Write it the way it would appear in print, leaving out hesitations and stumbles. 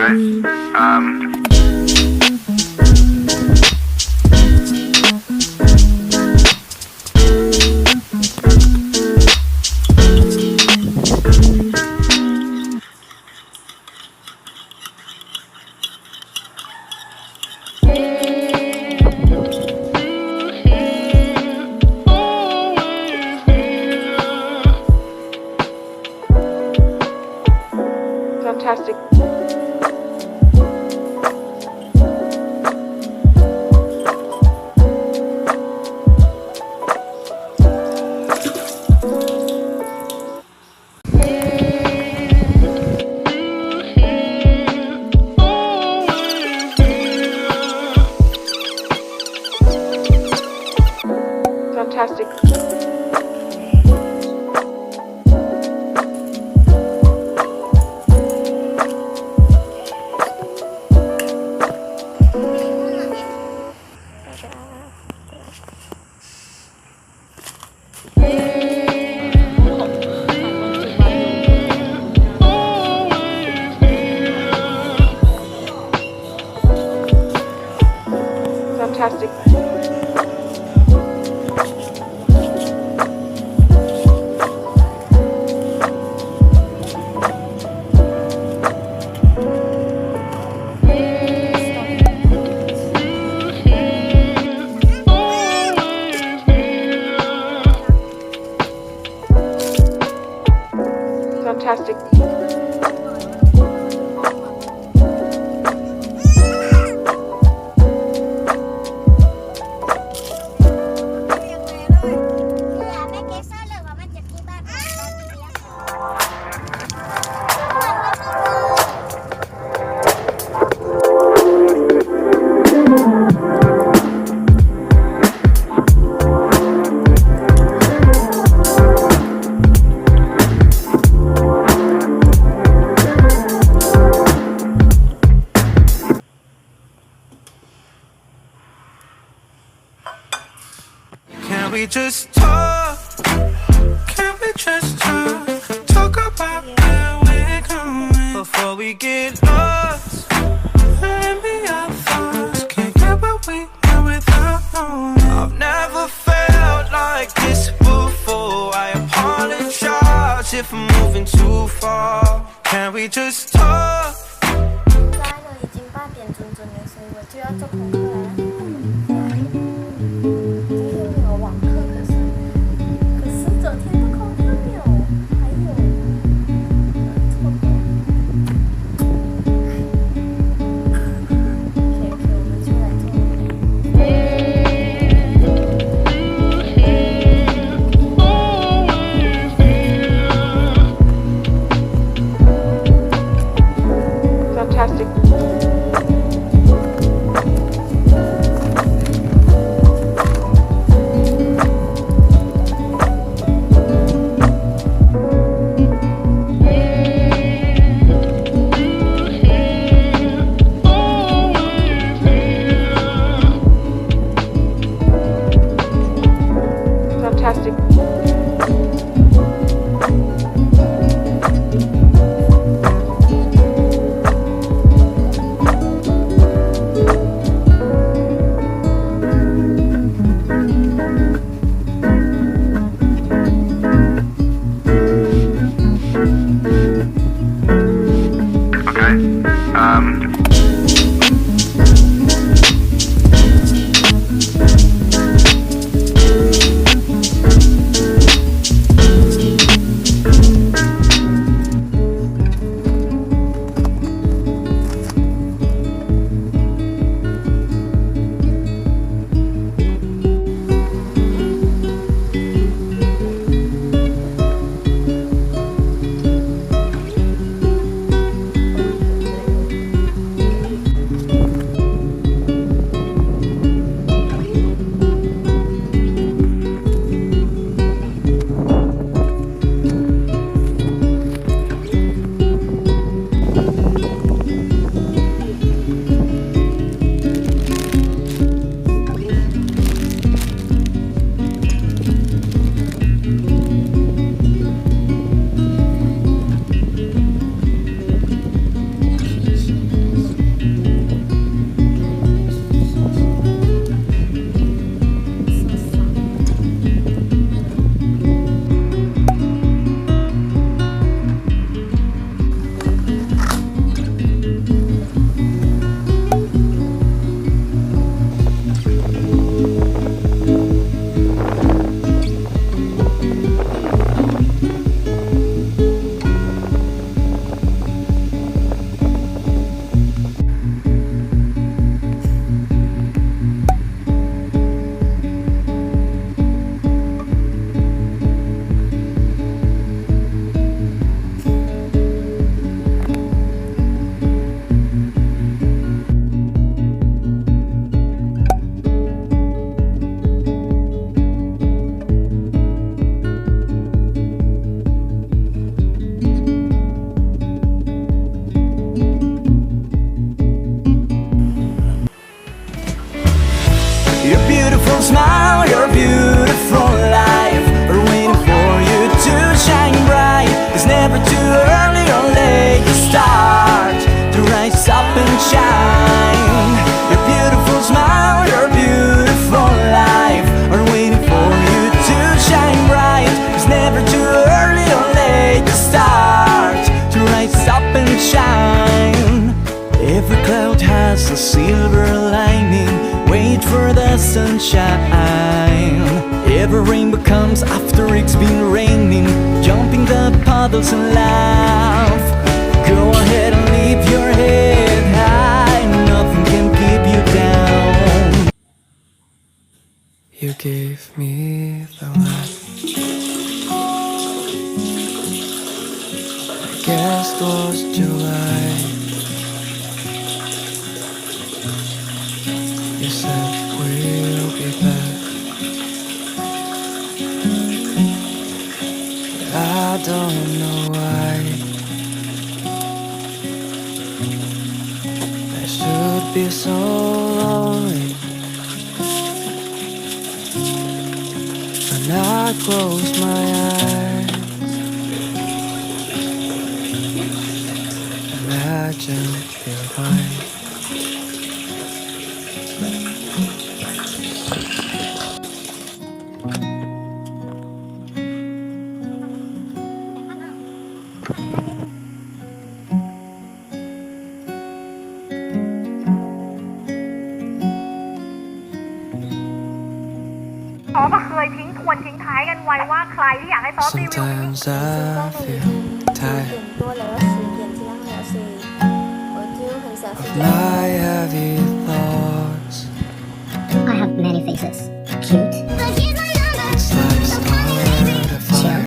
good. Fantastic. Fantastic. Fantastic. Fantastic. Can we just talk? Can we just talk? Talk about where we're going before we get lost. Let me our thoughts. Can't get what we want without knowing. I've never felt like this before. I apologize if I'm moving too far. Can we just talk? 现在呢，已经8点准准了，所以我就要做功课了。今天没有网课，可是昨天的功课没有，还有错过。OK，我们就来做。Fantastic. Fantastic. comes after it's been raining. Jump in the puddles and laugh. Go ahead and leave your head high. Nothing can keep you down. You gave me the light. I guess it was July. You said we'll be back. I don't know why. I should be so lonely. When I close my eyes, imagine you're mine. Sometimes I feel tired of my heavy thoughts. I have many faces.